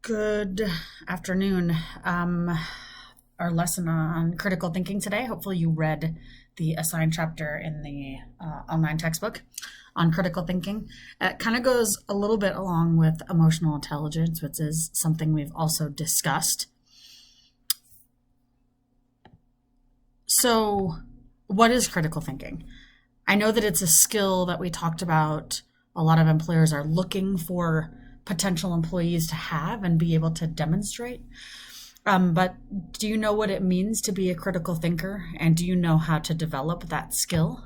Good afternoon. Our lesson on critical thinking today. Hopefully, you read the assigned chapter in the online textbook on critical thinking. It kind of goes a little bit along with emotional intelligence, which is something we've also discussed. So, what is critical thinking? I know that it's a skill that we talked about. A lot of employers are looking for potential employees to have and be able to demonstrate. But do you know what it means to be a critical thinker? And do you know how to develop that skill?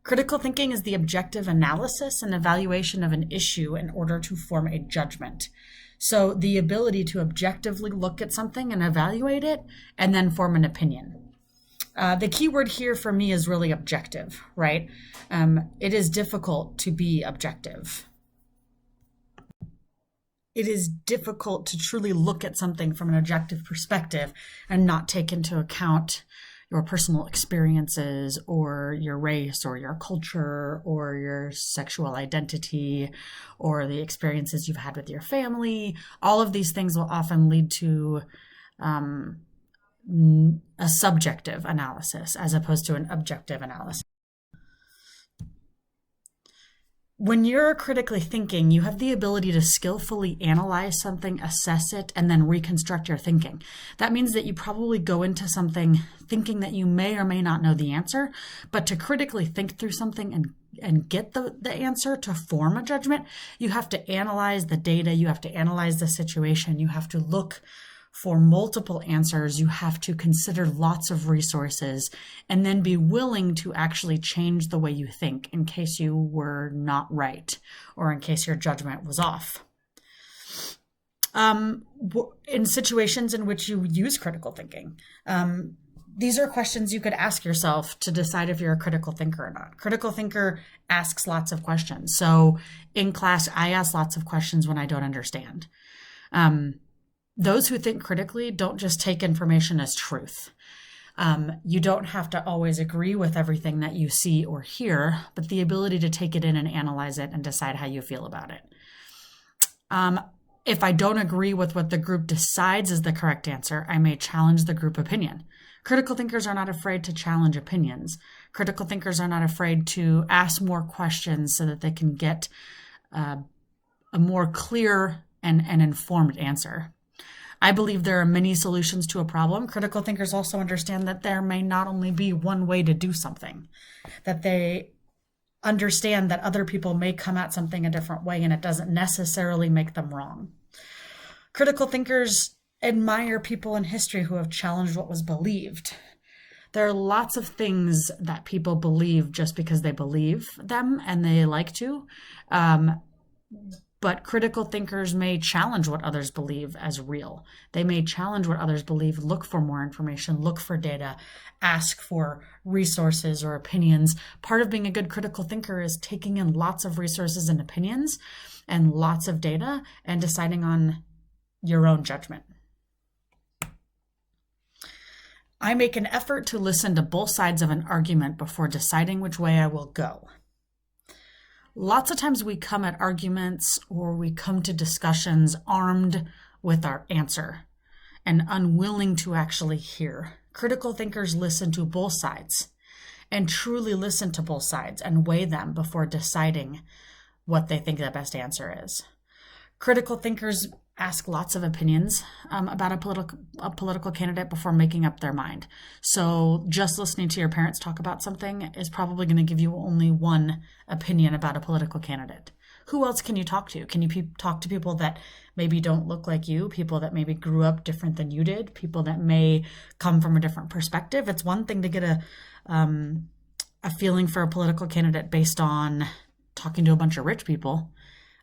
Critical thinking is the objective analysis and evaluation of an issue in order to form a judgment. So the ability to objectively look at something and evaluate it and then form an opinion. The key word here for me is really objective, right? It is difficult to be objective. It is difficult to truly look at something from an objective perspective and not take into account your personal experiences or your race or your culture or your sexual identity or the experiences you've had with your family. All of these things will often lead to a subjective analysis as opposed to an objective analysis. When you're critically thinking, you have the ability to skillfully analyze something, assess it, and then reconstruct your thinking. That means that you probably go into something thinking that you may or may not know the answer, but to critically think through something and get the answer to form a judgment, you have to analyze the data, you have to analyze the situation, you have to look for multiple answers, you have to consider lots of resources, and then be willing to actually change the way you think in case you were not right or in case your judgment was off. In situations in which you use critical thinking, these are questions you could ask yourself to decide if you're a critical thinker or not. Critical thinker asks lots of questions. So in class, I ask lots of questions when I don't understand. Those who think critically don't just take information as truth. You don't have to always agree with everything that you see or hear, but the ability to take it in and analyze it and decide how you feel about it. If I don't agree with what the group decides is the correct answer, I may challenge the group opinion. Critical thinkers are not afraid to challenge opinions. Critical thinkers are not afraid to ask more questions so that they can get a more clear and informed answer. I believe there are many solutions to a problem. Critical thinkers also understand that there may not only be one way to do something, that they understand that other people may come at something a different way and it doesn't necessarily make them wrong. Critical thinkers admire people in history who have challenged what was believed. There are lots of things that people believe just because they believe them and they like to. But critical thinkers may challenge what others believe as real. They may challenge what others believe, look for more information, look for data, ask for resources or opinions. Part of being a good critical thinker is taking in lots of resources and opinions and lots of data and deciding on your own judgment. I make an effort to listen to both sides of an argument before deciding which way I will go. Lots of times we come at arguments or we come to discussions armed with our answer and unwilling to actually hear. Critical thinkers listen to both sides and truly listen to both sides and weigh them before deciding what they think the best answer is. Critical thinkers ask lots of opinions about a political candidate before making up their mind. So just listening to your parents talk about something is probably going to give you only one opinion about a political candidate. Who else can you talk to? Can you talk to people that maybe don't look like you, people that maybe grew up different than you did, people that may come from a different perspective? It's one thing to get a feeling for a political candidate based on talking to a bunch of rich people.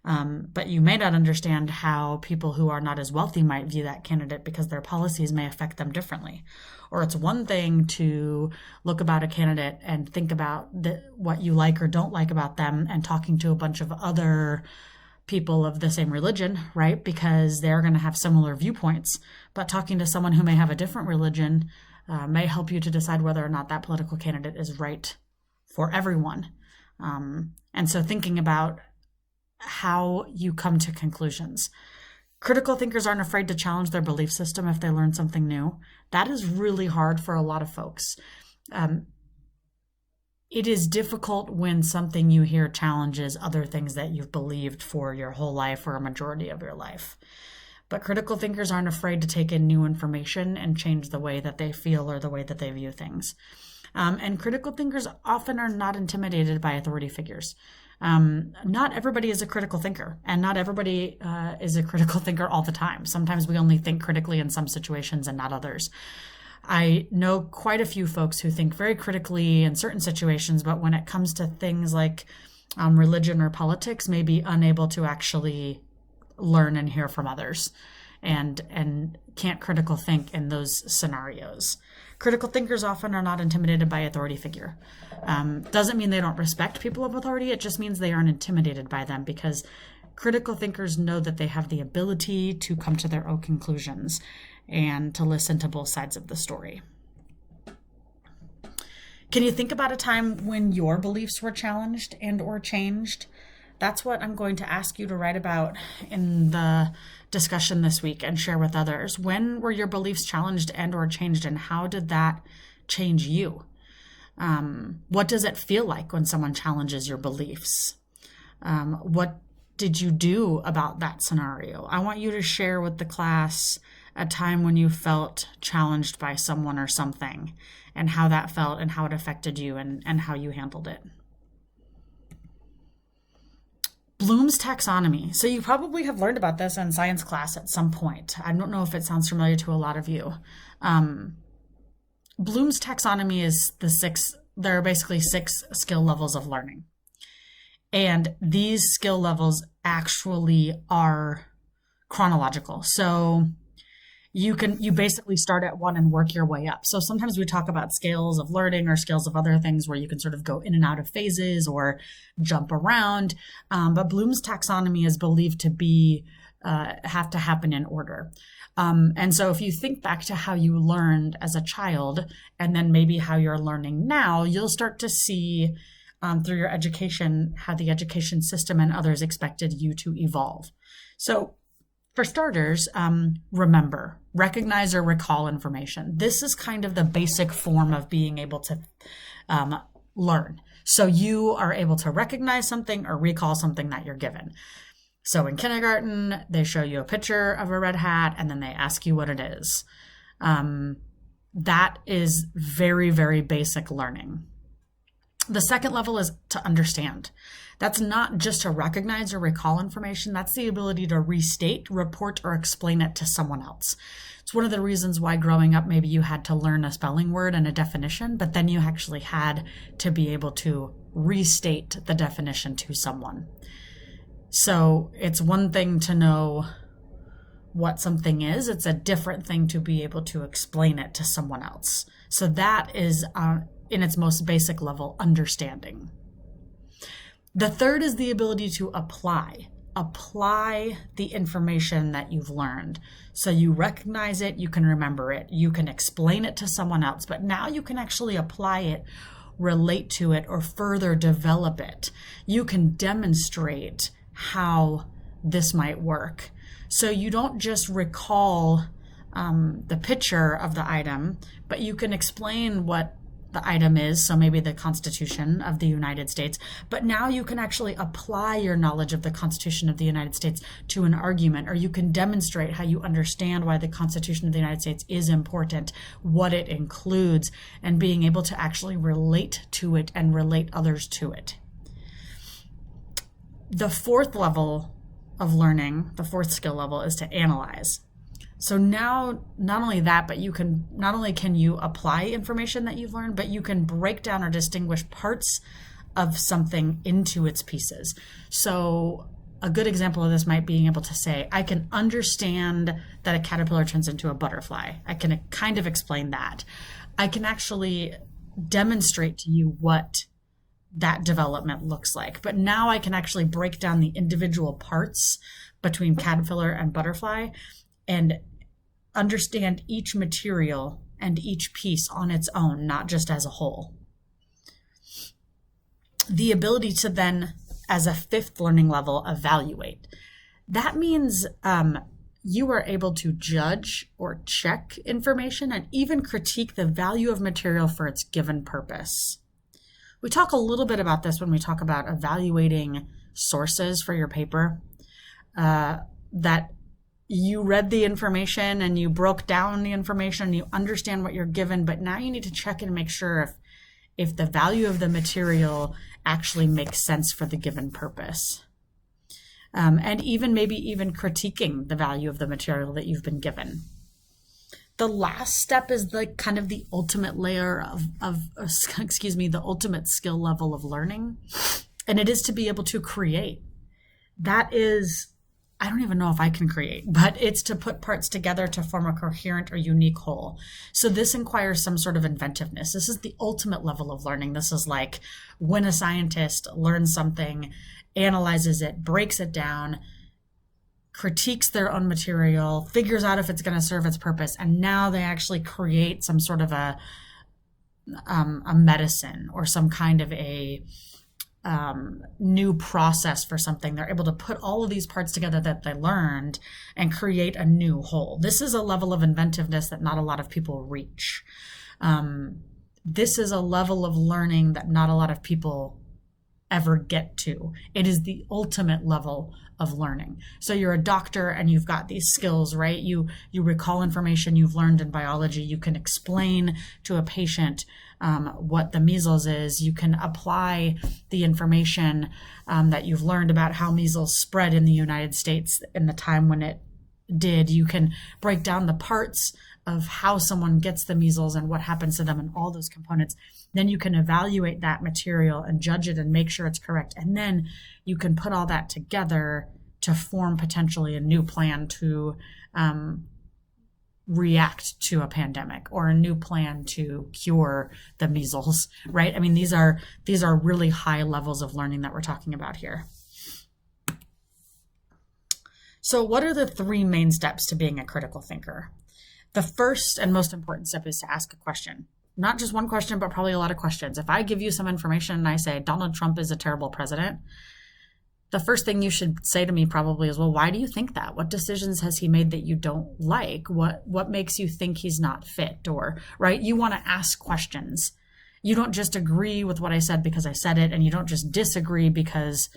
But you may not understand how people who are not as wealthy might view that candidate because their policies may affect them differently. Or it's one thing to look about a candidate and think about what you like or don't like about them and talking to a bunch of other people of the same religion, right? Because they're going to have similar viewpoints. But talking to someone who may have a different religion may help you to decide whether or not that political candidate is right for everyone. And so thinking about how you come to conclusions. Critical thinkers aren't afraid to challenge their belief system if they learn something new. That is really hard for a lot of folks. It is difficult when something you hear challenges other things that you've believed for your whole life or a majority of your life. But critical thinkers aren't afraid to take in new information and change the way that they feel or the way that they view things. And critical thinkers often are not intimidated by authority figures. Not everybody is a critical thinker, and not everybody is a critical thinker all the time. Sometimes we only think critically in some situations and not others. I know quite a few folks who think very critically in certain situations, but when it comes to things like religion or politics, may be unable to actually learn and hear from others, and can't critical think in those scenarios. Critical thinkers often are not intimidated by authority figure. Doesn't mean they don't respect people of authority. It just means they aren't intimidated by them, because critical thinkers know that they have the ability to come to their own conclusions and to listen to both sides of the story. Can you think about a time when your beliefs were challenged and or changed? That's what I'm going to ask you to write about in the discussion this week and share with others. When were your beliefs challenged and or changed, and how did that change you? What does it feel like when someone challenges your beliefs? What did you do about that scenario? I want you to share with the class a time when you felt challenged by someone or something, and how that felt and how it affected you, and how you handled it. Bloom's taxonomy. So you probably have learned about this in science class at some point. I don't know if it sounds familiar to a lot of you. Bloom's taxonomy is there are basically 6 skill levels of learning. And these skill levels actually are chronological. So you basically start at 1 and work your way up. So sometimes we talk about scales of learning or scales of other things where you can sort of go in and out of phases or jump around. But Bloom's taxonomy is believed to be have to happen in order. And so if you think back to how you learned as a child, and then maybe how you're learning now, you'll start to see through your education how the education system and others expected you to evolve. So for starters, remember, recognize or recall information. This is kind of the basic form of being able to learn. So you are able to recognize something or recall something that you're given. So in kindergarten, they show you a picture of a red hat and then they ask you what it is. That is very, very basic learning. The second level is to understand. That's not just to recognize or recall information. That's the ability to restate, report, or explain it to someone else. It's one of the reasons why growing up, maybe you had to learn a spelling word and a definition, but then you actually had to be able to restate the definition to someone. So it's one thing to know what something is. It's a different thing to be able to explain it to someone else. So that is, in its most basic level, understanding. The third is the ability to apply the information that you've learned. So you recognize it, you can remember it, you can explain it to someone else, but now you can actually apply it, relate to it, or further develop it. You can demonstrate how this might work. So you don't just recall the picture of the item, but you can explain what the item is, so maybe the Constitution of the United States, but now you can actually apply your knowledge of the Constitution of the United States to an argument, or you can demonstrate how you understand why the Constitution of the United States is important, what it includes, and being able to actually relate to it and relate others to it. The fourth level of learning, the fourth skill level, is to analyze. So now, not only that, but not only can you apply information that you've learned, but you can break down or distinguish parts of something into its pieces. So a good example of this might be being able to say, I can understand that a caterpillar turns into a butterfly. I can kind of explain that. I can actually demonstrate to you what that development looks like. But now I can actually break down the individual parts between caterpillar and butterfly and understand each material and each piece on its own, not just as a whole. The ability to then, as a fifth learning level, evaluate. That means you are able to judge or check information and even critique the value of material for its given purpose. We talk a little bit about this when we talk about evaluating sources for your paper, that you read the information and you broke down the information, you understand what you're given, but now you need to check and make sure if the value of the material actually makes sense for the given purpose. And maybe even critiquing the value of the material that you've been given. The last step is the ultimate layer the ultimate skill level of learning. And it is to be able to create. That is, I don't even know if I can create, but it's to put parts together to form a coherent or unique whole. So this requires some sort of inventiveness. This is the ultimate level of learning. This is like when a scientist learns something, analyzes it, breaks it down, critiques their own material, figures out if it's going to serve its purpose, and now they actually create some sort of a medicine or some kind of a new process for something. They're able to put all of these parts together that they learned and create a new whole. This is a level of inventiveness that not a lot of people reach. This is a level of learning that not a lot of people ever get to. It is the ultimate level of learning. So you're a doctor and you've got these skills, right? You recall information you've learned in biology. You can explain to a patient what the measles is. You can apply the information that you've learned about how measles spread in the United States in the time when it did. You can break down the parts of how someone gets the measles and what happens to them and all those components. Then you can evaluate that material and judge it and make sure it's correct. And then you can put all that together to form potentially a new plan to react to a pandemic or a new plan to cure the measles, right? I mean, these are really high levels of learning that we're talking about here. So what are the three main steps to being a critical thinker? The first and most important step is to ask a question. Not just one question, but probably a lot of questions. If I give you some information and I say Donald Trump is a terrible president, the first thing you should say to me probably is, well, why do you think that? What decisions has he made that you don't like? What makes you think he's not fit? Or, right, you want to ask questions. You don't just agree with what I said because I said it, and you don't just disagree because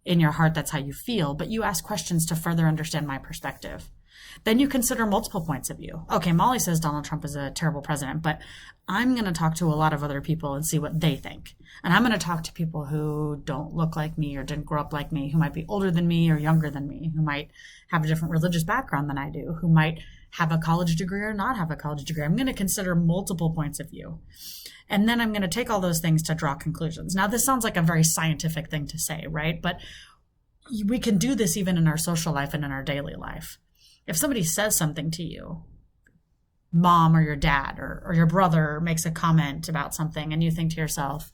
in your heart that's how you feel, but you ask questions to further understand my perspective. Then you consider multiple points of view. Okay, Molly says Donald Trump is a terrible president, but I'm going to talk to a lot of other people and see what they think. And I'm going to talk to people who don't look like me or didn't grow up like me, who might be older than me or younger than me, who might have a different religious background than I do, who might have a college degree or not have a college degree. I'm going to consider multiple points of view. And then I'm going to take all those things to draw conclusions. Now, this sounds like a very scientific thing to say, right? But we can do this even in our social life and in our daily life. If somebody says something to you, mom or your dad or your brother makes a comment about something and you think to yourself,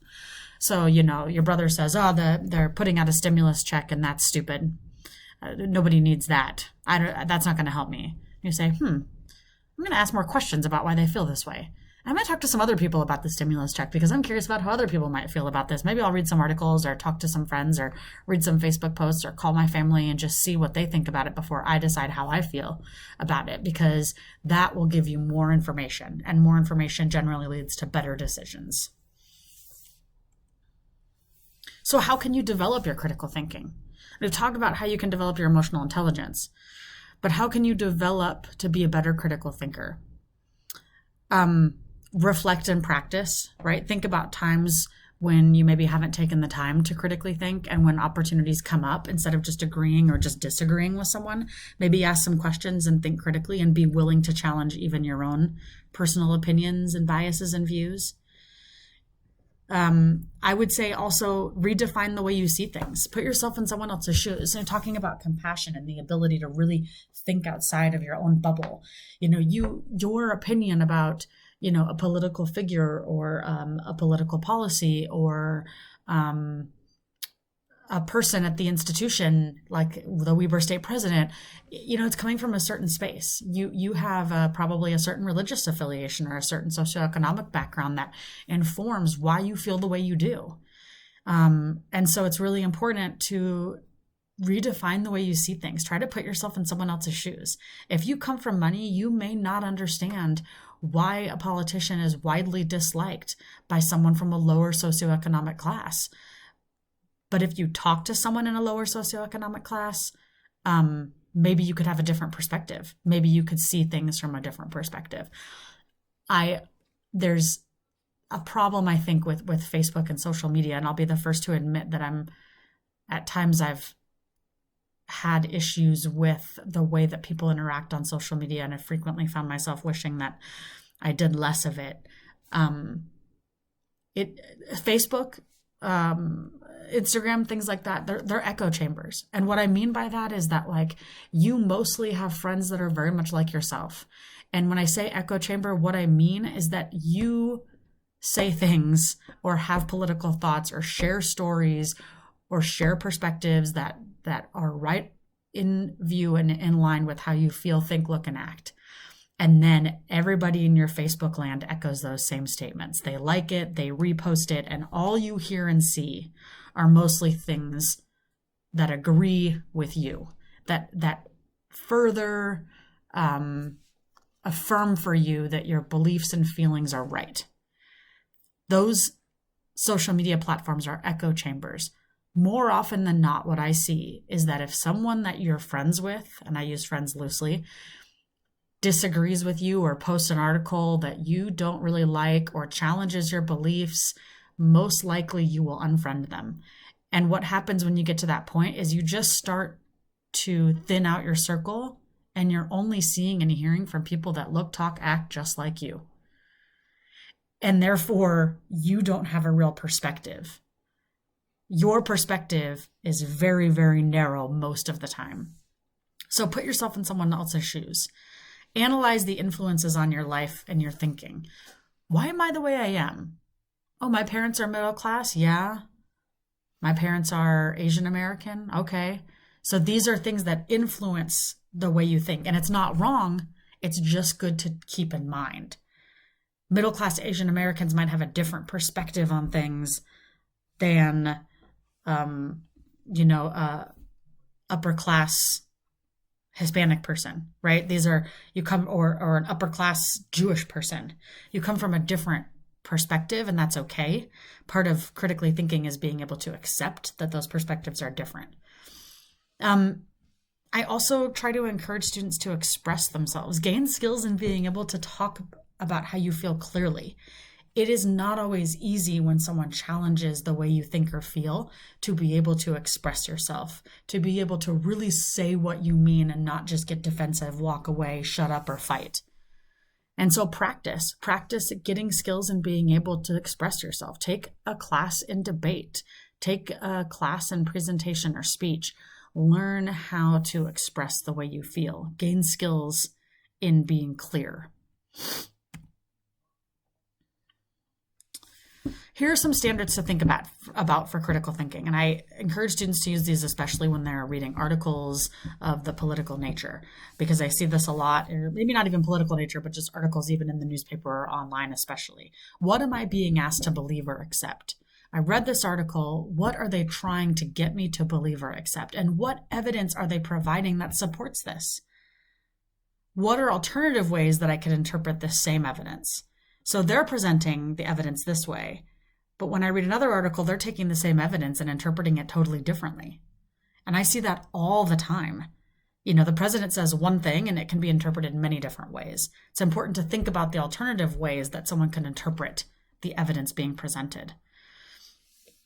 so, your brother says, oh, they're putting out a stimulus check and that's stupid. Nobody needs that. That's not going to help me. You say, I'm going to ask more questions about why they feel this way. I'm going to talk to some other people about the stimulus check because I'm curious about how other people might feel about this. Maybe I'll read some articles or talk to some friends or read some Facebook posts or call my family and just see what they think about it before I decide how I feel about it, because that will give you more information, and more information generally leads to better decisions. So how can you develop your critical thinking? We've talked about how you can develop your emotional intelligence, but how can you develop to be a better critical thinker? Reflect and practice, right? Think about times when you maybe haven't taken the time to critically think, and when opportunities come up, instead of just agreeing or just disagreeing with someone, maybe ask some questions and think critically and be willing to challenge even your own personal opinions and biases and views. I would say also redefine the way you see things. Put yourself in someone else's shoes. And talking about compassion and the ability to really think outside of your own bubble. Your opinion about, a political figure or a political policy or a person at the institution, like the Weber state president, it's coming from a certain space. You have probably a certain religious affiliation or a certain socioeconomic background that informs why you feel the way you do. And so it's really important to redefine the way you see things. Try to put yourself in someone else's shoes. If you come from money, you may not understand why a politician is widely disliked by someone from a lower socioeconomic class. But if you talk to someone in a lower socioeconomic class, maybe you could have a different perspective. Maybe you could see things from a different perspective. There's a problem, I think, with Facebook and social media, and I'll be the first to admit that at times I've had issues with the way that people interact on social media, and I frequently found myself wishing that I did less of it. Facebook, Instagram, things like that, they're echo chambers. And what I mean by that is that, like, you mostly have friends that are very much like yourself. And when I say echo chamber, what I mean is that you say things or have political thoughts or share stories or share perspectives that are right in view and in line with how you feel, think, look, and act. And then everybody in your Facebook land echoes those same statements. They like it, they repost it, and all you hear and see are mostly things that agree with you, that further affirm for you that your beliefs and feelings are right. Those social media platforms are echo chambers. More often than not, what I see is that if someone that you're friends with, and I use friends loosely, disagrees with you or posts an article that you don't really like or challenges your beliefs, most likely you will unfriend them. And what happens when you get to that point is you just start to thin out your circle, and you're only seeing and hearing from people that look, talk, act just like you. And therefore, you don't have a real perspective. Your perspective is very, very narrow most of the time. So put yourself in someone else's shoes. Analyze the influences on your life and your thinking. Why am I the way I am? Oh, my parents are middle class? Yeah. My parents are Asian American? Okay. So these are things that influence the way you think. And it's not wrong. It's just good to keep in mind. Middle class Asian Americans might have a different perspective on things than, upper class Hispanic person, right? These are, you come, or an upper class Jewish person. You come from a different perspective, and that's okay. Part of critically thinking is being able to accept that those perspectives are different. I also try to encourage students to express themselves, gain skills in being able to talk about how you feel clearly. It is not always easy when someone challenges the way you think or feel to be able to express yourself, to be able to really say what you mean and not just get defensive, walk away, shut up, or fight. And so practice getting skills in being able to express yourself. Take a class in debate, take a class in presentation or speech. Learn how to express the way you feel. Gain skills in being clear. Here are some standards to think about for critical thinking, and I encourage students to use these especially when they're reading articles of the political nature, because I see this a lot, or maybe not even political nature, but just articles even in the newspaper or online especially. What am I being asked to believe or accept? I read this article. What are they trying to get me to believe or accept? And what evidence are they providing that supports this? What are alternative ways that I could interpret this same evidence? So they're presenting the evidence this way, but when I read another article, they're taking the same evidence and interpreting it totally differently. And I see that all the time. The president says one thing and it can be interpreted in many different ways. It's important to think about the alternative ways that someone can interpret the evidence being presented.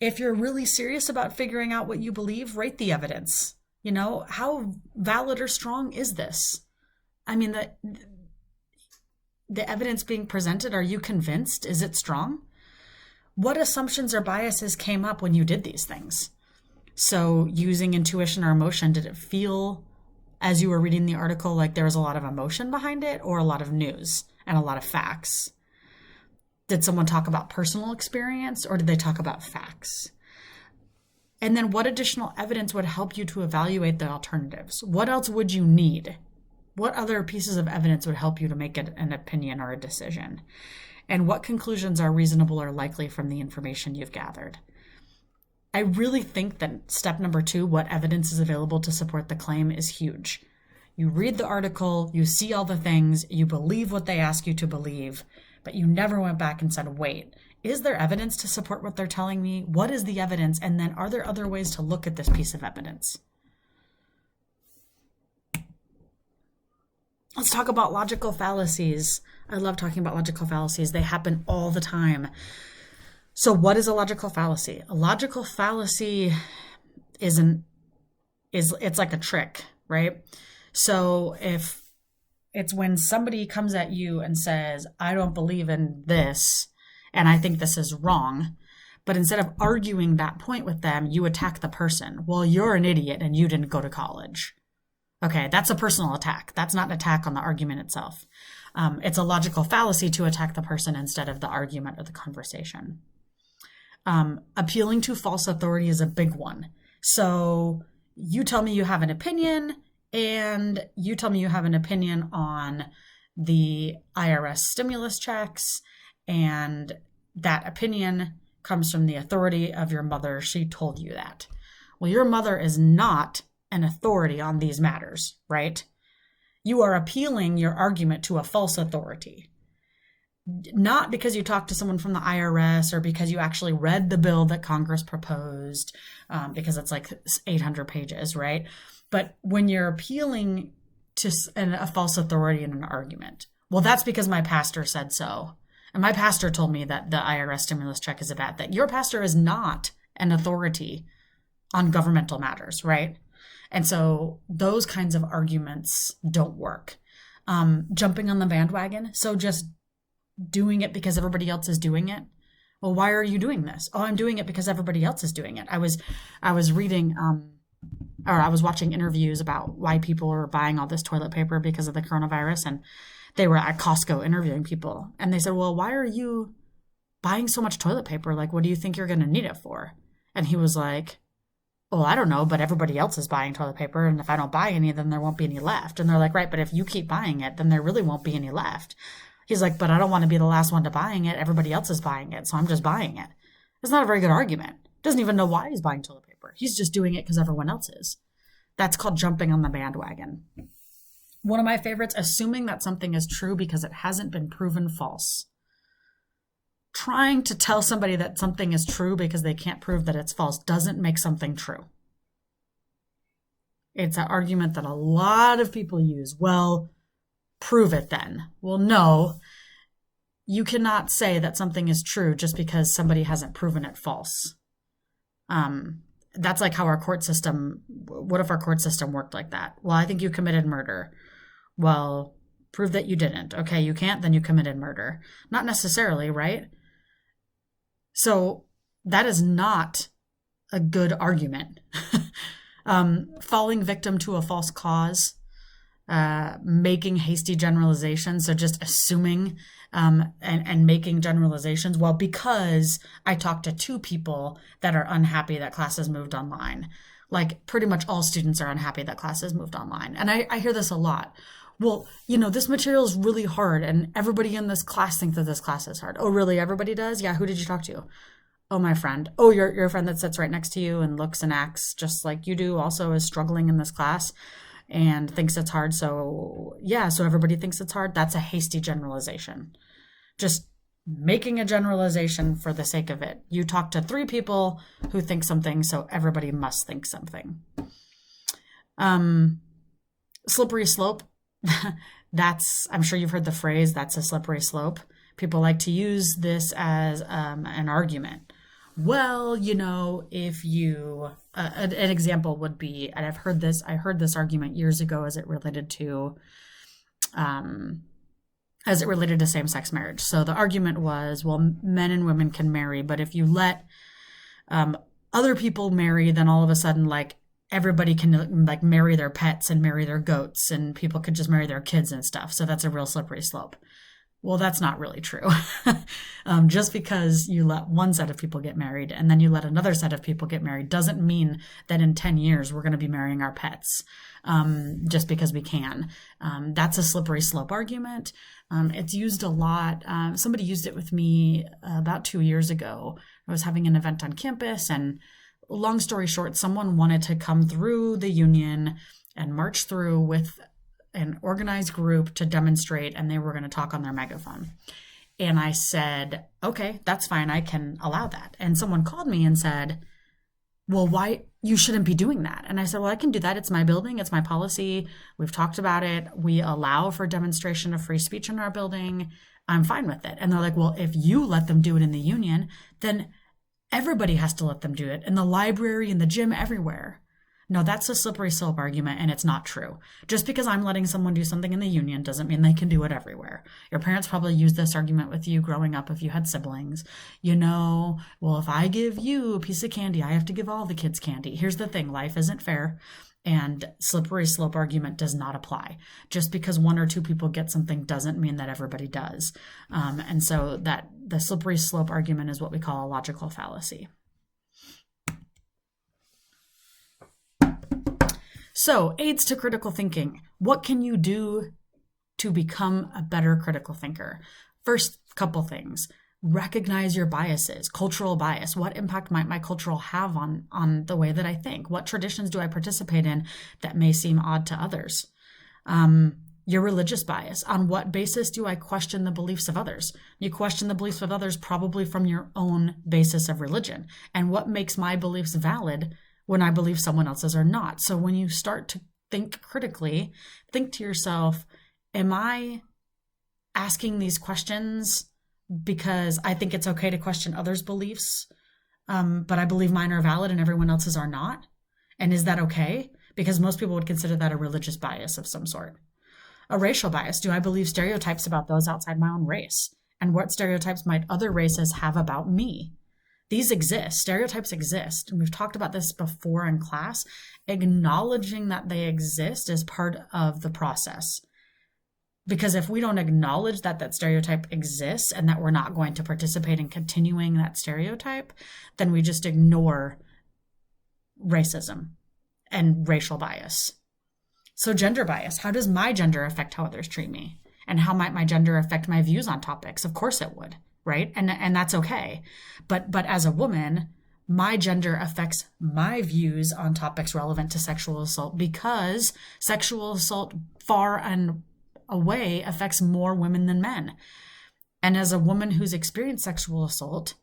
If you're really serious about figuring out what you believe, rate the evidence. How valid or strong is this? I mean, the evidence being presented, are you convinced? Is it strong? What assumptions or biases came up when you did these things? So using intuition or emotion, did it feel as you were reading the article like there was a lot of emotion behind it, or a lot of news and a lot of facts? Did someone talk about personal experience, or did they talk about facts? And then what additional evidence would help you to evaluate the alternatives? What else would you need? What other pieces of evidence would help you to make an opinion or a decision? And what conclusions are reasonable or likely from the information you've gathered? I really think that step number 2, what evidence is available to support the claim, is huge. You read the article, you see all the things, you believe what they ask you to believe, but you never went back and said, wait, is there evidence to support what they're telling me? What is the evidence? And then are there other ways to look at this piece of evidence? Let's talk about logical fallacies. I love talking about logical fallacies. They happen all the time. So what is a logical fallacy? A logical fallacy is like a trick, right? So if it's when somebody comes at you and says, I don't believe in this, and I think this is wrong, but instead of arguing that point with them, you attack the person. Well, you're an idiot and you didn't go to college. Okay, that's a personal attack. That's not an attack on the argument itself. It's a logical fallacy to attack the person instead of the argument or the conversation. Appealing to false authority is a big one. So you tell me you have an opinion, and you tell me you have an opinion on the IRS stimulus checks, and that opinion comes from the authority of your mother. She told you that. Well, your mother is not an authority on these matters, right? You are appealing your argument to a false authority. Not because you talked to someone from the IRS or because you actually read the bill that Congress proposed, because it's like 800 pages, right? But when you're appealing to a false authority in an argument, well, that's because my pastor said so. And my pastor told me that the IRS stimulus check is a bad thing. Your pastor is not an authority on governmental matters, right? And so those kinds of arguments don't work. Jumping on the bandwagon. So just doing it because everybody else is doing it. Well, why are you doing this? Oh, I'm doing it because everybody else is doing it. I was reading, or I was watching interviews about why people are buying all this toilet paper because of the coronavirus. And they were at Costco interviewing people. And they said, well, why are you buying so much toilet paper? Like, what do you think you're going to need it for? And he was like, well, I don't know, but everybody else is buying toilet paper. And if I don't buy any, then there won't be any left. And they're like, right, but if you keep buying it, then there really won't be any left. He's like, but I don't want to be the last one to buying it. Everybody else is buying it, so I'm just buying it. It's not a very good argument. Doesn't even know why he's buying toilet paper. He's just doing it because everyone else is. That's called jumping on the bandwagon. One of my favorites, assuming that something is true because it hasn't been proven false. Trying to tell somebody that something is true because they can't prove that it's false doesn't make something true. It's an argument that a lot of people use. Well, prove it then. Well, no, you cannot say that something is true just because somebody hasn't proven it false. That's like how our court system, what if our court system worked like that? Well, I think you committed murder. Well, prove that you didn't. Okay, you can't, then you committed murder. Not necessarily, right? So that is not a good argument. Falling victim to a false cause, making hasty generalizations, so just assuming and making generalizations. Well, because I talked to 2 people that are unhappy that classes moved online. Like pretty much all students are unhappy that classes moved online. And I hear this a lot. Well, this material is really hard and everybody in this class thinks that this class is hard. Oh, really? Everybody does? Yeah. Who did you talk to? Oh, my friend. Oh, your friend that sits right next to you and looks and acts just like you do also is struggling in this class and thinks it's hard. So yeah, so everybody thinks it's hard. That's a hasty generalization. Just making a generalization for the sake of it. You talk to 3 people who think something, so everybody must think something. Slippery slope. I'm sure you've heard the phrase, that's a slippery slope. People like to use this as an argument. Well, if you, an example would be, and I heard this argument years ago as it related to same-sex marriage. So the argument was, well, men and women can marry, but if you let other people marry, then all of a sudden, like, everybody can like marry their pets and marry their goats, and people could just marry their kids and stuff. So that's a real slippery slope. Well, that's not really true. Just because you let one set of people get married and then you let another set of people get married doesn't mean that in 10 years we're going to be marrying our pets just because we can. That's a slippery slope argument. It's used a lot. Somebody used it with me about 2 years ago. I was having an event on campus and long story short, someone wanted to come through the union and march through with an organized group to demonstrate, and they were going to talk on their megaphone. And I said, okay, that's fine. I can allow that. And someone called me and said, well, why you shouldn't be doing that? And I said, well, I can do that. It's my building. It's my policy. We've talked about it. We allow for demonstration of free speech in our building. I'm fine with it. And they're like, well, if you let them do it in the union, then everybody has to let them do it in the library, in the gym, everywhere. No, that's a slippery slope argument, and it's not true. Just because I'm letting someone do something in the union doesn't mean they can do it everywhere. Your parents probably used this argument with you growing up if you had siblings. Well, if I give you a piece of candy, I have to give all the kids candy. Here's the thing, life isn't fair, and slippery slope argument does not apply. Just because one or two people get something doesn't mean that everybody does. And so that the slippery slope argument is what we call a logical fallacy. So, aids to critical thinking. What can you do to become a better critical thinker? First couple things. Recognize your biases, cultural bias. What impact might my cultural have on the way that I think? What traditions do I participate in that may seem odd to others? Your religious bias. On what basis do I question the beliefs of others? You question the beliefs of others probably from your own basis of religion. And what makes my beliefs valid when I believe someone else's are not? So when you start to think critically, think to yourself, am I asking these questions because I think it's okay to question others' beliefs, but I believe mine are valid and everyone else's are not? And is that okay? Because most people would consider that a religious bias of some sort. A racial bias. Do I believe stereotypes about those outside my own race? And what stereotypes might other races have about me? These exist. Stereotypes exist. And we've talked about this before in class. Acknowledging that they exist is part of the process. Because if we don't acknowledge that that stereotype exists and that we're not going to participate in continuing that stereotype, then we just ignore racism and racial bias. So gender bias. How does my gender affect how others treat me? And how might my gender affect my views on topics? Of course it would. Right? And that's okay. But as a woman, my gender affects my views on topics relevant to sexual assault, because sexual assault far and away affects more women than men. And as a woman who's experienced sexual assault,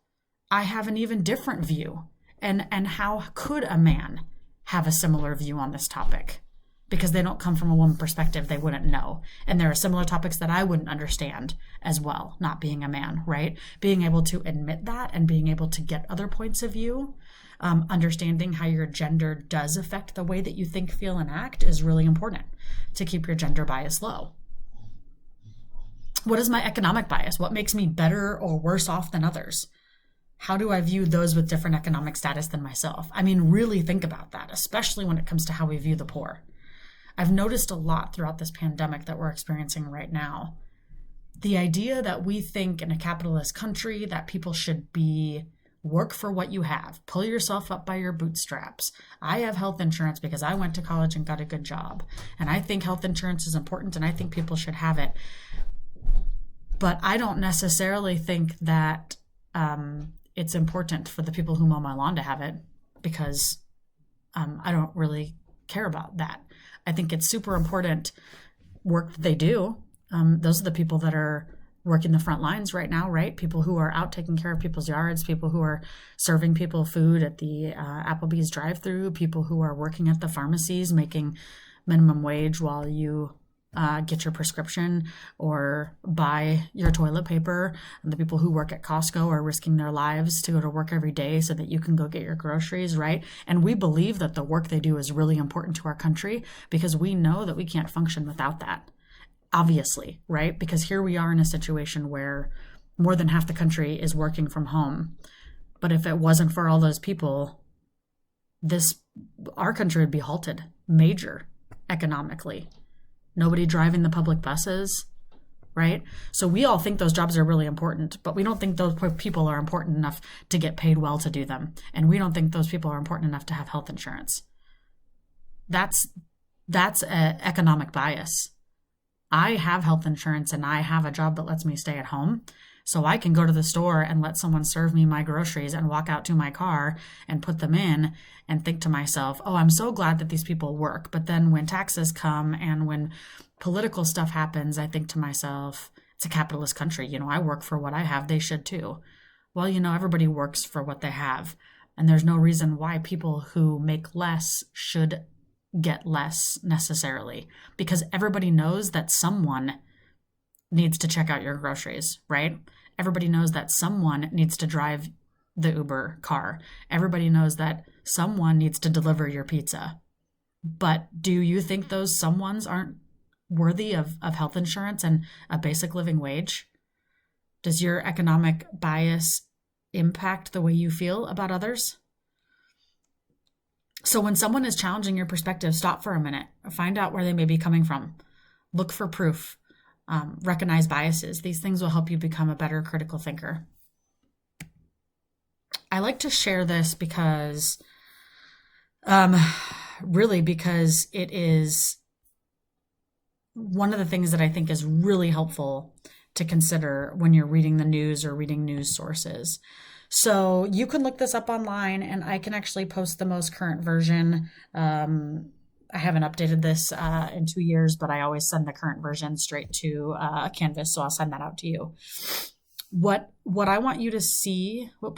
I have an even different view. And how could a man have a similar view on this topic? Because they don't come from a woman perspective, they wouldn't know. And there are similar topics that I wouldn't understand as well, not being a man, right? Being able to admit that and being able to get other points of view, understanding how your gender does affect the way that you think, feel, and act is really important to keep your gender bias low. What is my economic bias? What makes me better or worse off than others? How do I view those with different economic status than myself? I mean, really think about that, especially when it comes to how we view the poor. I've noticed a lot throughout this pandemic that we're experiencing right now. The idea that we think in a capitalist country that people should work for what you have, pull yourself up by your bootstraps. I have health insurance because I went to college and got a good job. And I think health insurance is important and I think people should have it. But I don't necessarily think that it's important for the people who mow my lawn to have it, because I don't really care about that. I think it's super important work that they do. Those are the people that are working the front lines right now, right? People who are out taking care of people's yards, people who are serving people food at the Applebee's drive-thru, people who are working at the pharmacies making minimum wage while you get your prescription or buy your toilet paper. And the people who work at Costco are risking their lives to go to work every day so that you can go get your groceries, right? And we believe that the work they do is really important to our country because we know that we can't function without that, obviously, right? Because here we are in a situation where more than half the country is working from home. But if it wasn't for all those people, our country would be halted major economically. Nobody driving the public buses, right? So we all think those jobs are really important, but we don't think those people are important enough to get paid well to do them. And we don't think those people are important enough to have health insurance. That's an economic bias. I have health insurance and I have a job that lets me stay at home So I can go to the store and let someone serve me my groceries and walk out to my car and put them in and think to myself, oh, I'm so glad that these people work. But then when taxes come and when political stuff happens, I think to myself, it's a capitalist country. I work for what I have. They should too. Well, everybody works for what they have. And there's no reason why people who make less should get less necessarily, because everybody knows that someone needs to check out your groceries, right? Everybody knows that someone needs to drive the Uber car. Everybody knows that someone needs to deliver your pizza. But do you think those someones aren't worthy of health insurance and a basic living wage? Does your economic bias impact the way you feel about others? So when someone is challenging your perspective, stop for a minute, find out where they may be coming from, look for proof, recognize biases. These things will help you become a better critical thinker. I like to share this because it is one of the things that I think is really helpful to consider when you're reading the news or reading news sources. So you can look this up online, and I can actually post the most current version. I haven't updated this in 2 years, but I always send the current version straight to Canvas, so I'll send that out to you. What I want you to see, I'm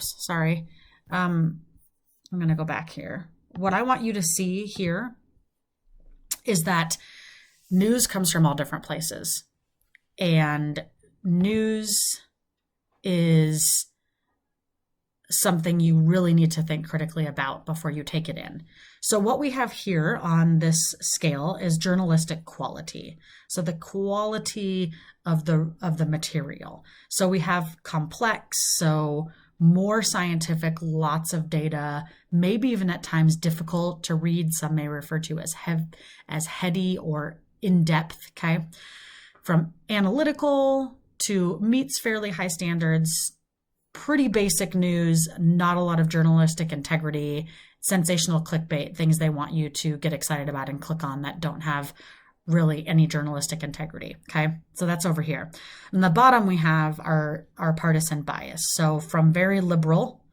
going to go back here. What I want you to see here is that news comes from all different places, and news is something you really need to think critically about before you take it in. So what we have here on this scale is journalistic quality. So the quality of the material. So we have complex, so more scientific, lots of data, maybe even at times difficult to read. Some may refer to as heady or in-depth, okay? From analytical to meets fairly high standards, pretty basic news, not a lot of journalistic integrity, sensational clickbait, things they want you to get excited about and click on that don't have really any journalistic integrity. Okay, so that's over here. On the bottom, we have our partisan bias. So from very liberal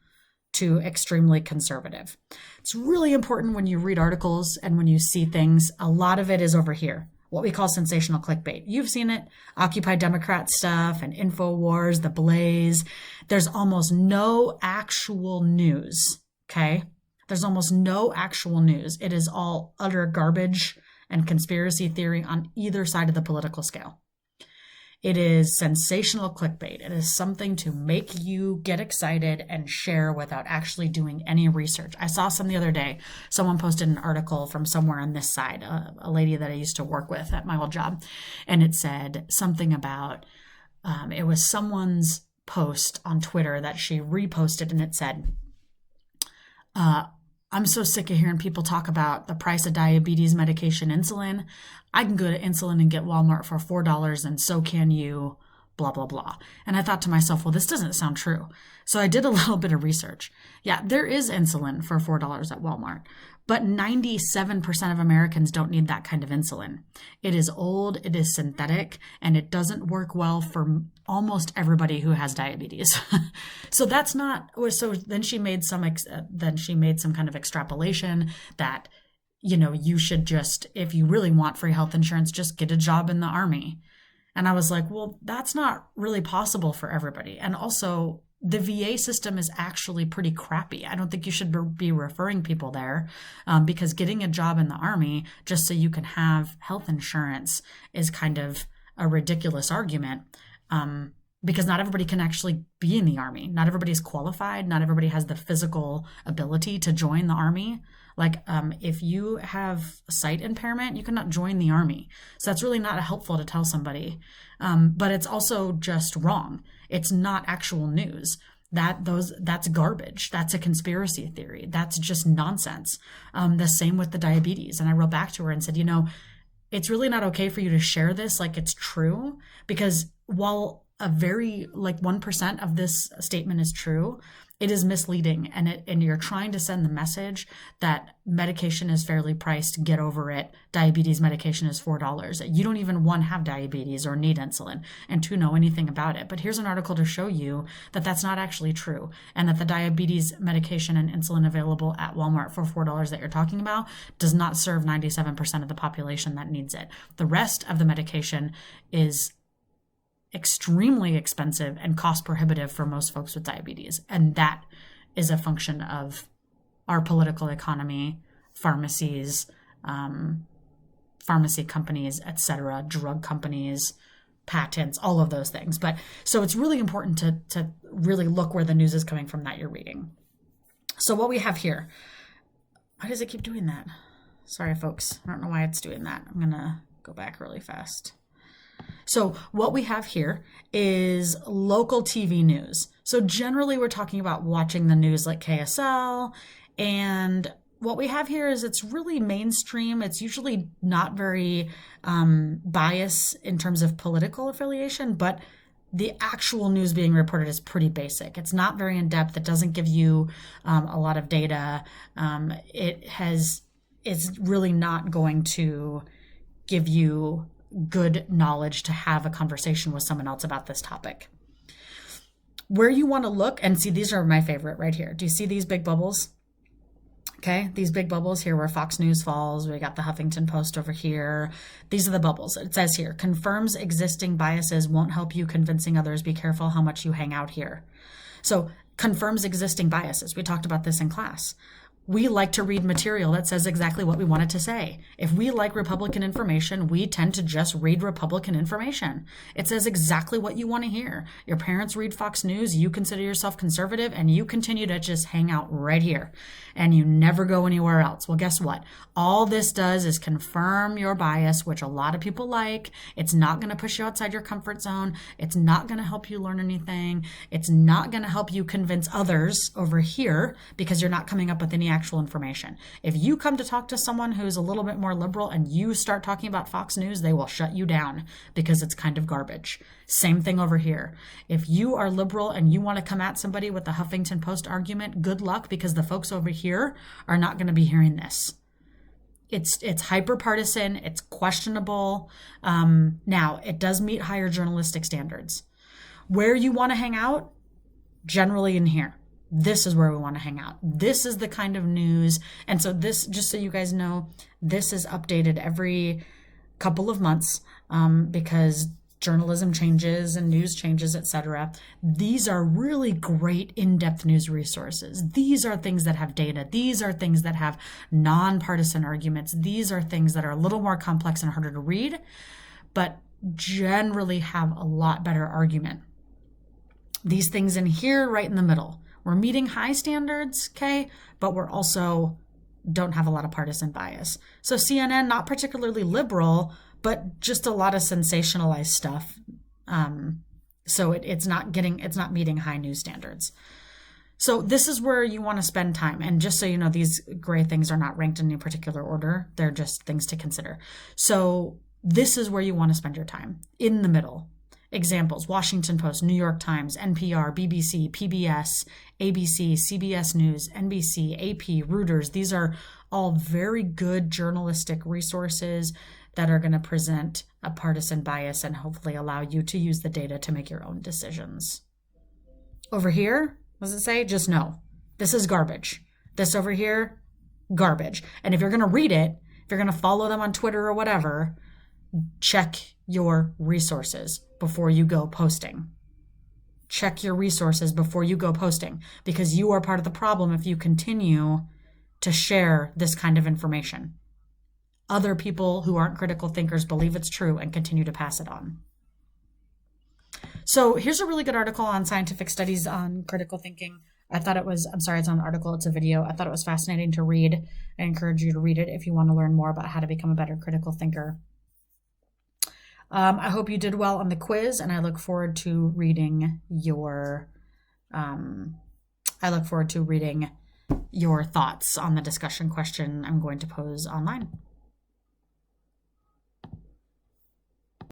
to extremely conservative. It's really important when you read articles and when you see things, a lot of it is over here, what we call sensational clickbait. You've seen it, Occupy Democrat stuff and InfoWars, The Blaze. There's almost no actual news, okay? There's almost no actual news. It is all utter garbage and conspiracy theory on either side of the political scale. It is sensational clickbait. It is something to make you get excited and share without actually doing any research. I saw some the other day. Someone posted an article from somewhere on this side, a lady that I used to work with at my old job. And it said something about, it was someone's post on Twitter that she reposted, and it said, I'm so sick of hearing people talk about the price of diabetes medication, insulin. I can go to insulin and get Walmart for $4, and so can you, blah, blah, blah. And I thought to myself, well, this doesn't sound true. So I did a little bit of research. Yeah, there is insulin for $4 at Walmart, but 97% of Americans don't need that kind of insulin. It is old, it is synthetic, and it doesn't work well for almost everybody who has diabetes. So that's not, so then she made some kind of extrapolation that, you should just, if you really want free health insurance, just get a job in the Army. And I was like, well, that's not really possible for everybody. And also, the VA system is actually pretty crappy. I don't think you should be referring people there because getting a job in the Army just so you can have health insurance is kind of a ridiculous argument because not everybody can actually be in the Army. Not everybody is qualified. Not everybody has the physical ability to join the Army. Like if you have sight impairment, you cannot join the Army. So that's really not helpful to tell somebody. But it's also just wrong. It's not actual news. That's garbage. That's a conspiracy theory. That's just nonsense. The same with the diabetes. And I wrote back to her and said, it's really not okay for you to share this like it's true, because while a very, like 1% of this statement is true, it is misleading, and you're trying to send the message that medication is fairly priced, get over it, diabetes medication is $4. You don't even, one, have diabetes or need insulin, and two, know anything about it. But here's an article to show you that that's not actually true, and that the diabetes medication and insulin available at Walmart for $4 that you're talking about does not serve 97% of the population that needs it. The rest of the medication is extremely expensive and cost prohibitive for most folks with diabetes. And that is a function of our political economy, pharmacies, pharmacy companies, etc., drug companies, patents, all of those things. But so it's really important to really look where the news is coming from that you're reading. So what we have here, why does it keep doing that? Sorry, folks. I don't know why it's doing that. I'm going to go back really fast. So what we have here is local TV news. So generally we're talking about watching the news like KSL, and what we have here is it's really mainstream. It's usually not very biased in terms of political affiliation, but the actual news being reported is pretty basic. It's not very in-depth. It doesn't give you a lot of data. It's really not going to give you good knowledge to have a conversation with someone else about this topic. Where you want to look and see, these are my favorite right here. Do you see these big bubbles? Okay, these big bubbles here where Fox News falls. We got the Huffington Post over here. These are the bubbles. It says here, confirms existing biases, won't help you convincing others. Be careful how much you hang out here. So confirms existing biases. We talked about this in class. We like to read material that says exactly what we want it to say. If we like Republican information, we tend to just read Republican information. It says exactly what you want to hear. Your parents read Fox News, you consider yourself conservative, and you continue to just hang out right here, and you never go anywhere else. Well, guess what? All this does is confirm your bias, which a lot of people like. It's not going to push you outside your comfort zone. It's not going to help you learn anything. It's not going to help you convince others over here because you're not coming up with any actual information. If you come to talk to someone who's a little bit more liberal and you start talking about Fox News, they will shut you down because it's kind of garbage. Same thing over here. If you are liberal and you want to come at somebody with the Huffington Post argument, good luck, because the folks over here are not going to be hearing this. It's hyper partisan. It's questionable. Now, it does meet higher journalistic standards. Where you want to hang out, generally in here. This is where we want to hang out. This is the kind of news. And so this, just so you guys know, this is updated every couple of months because journalism changes and news changes, etc. These are really great in-depth news resources. These are things that have data. These are things that have nonpartisan arguments. These are things that are a little more complex and harder to read, but generally have a lot better argument. These things in here right in the middle. We're meeting high standards, okay, but we're also don't have a lot of partisan bias. So CNN, not particularly liberal, but just a lot of sensationalized stuff. So it's not meeting high news standards. So this is where you want to spend time. And just so you know, these gray things are not ranked in any particular order. They're just things to consider. So this is where you want to spend your time, in the middle. Examples: Washington Post, New York Times, NPR, BBC, PBS, ABC, CBS News, NBC, AP, Reuters. These are all very good journalistic resources that are going to present a partisan bias and hopefully allow you to use the data to make your own decisions. Over here, what does it say? Just know, this is garbage. This over here, garbage. And if you're going to read it, if you're going to follow them on Twitter or whatever, check your resources before you go posting. Check your resources before you go posting, because you are part of the problem if you continue to share this kind of information. Other people who aren't critical thinkers believe it's true and continue to pass it on. So here's a really good article on scientific studies on critical thinking. It's not an article, it's a video. I thought it was fascinating to read. I encourage you to read it if you want to learn more about how to become a better critical thinker. I hope you did well on the quiz, and I look forward to reading your thoughts on the discussion question I'm going to pose online.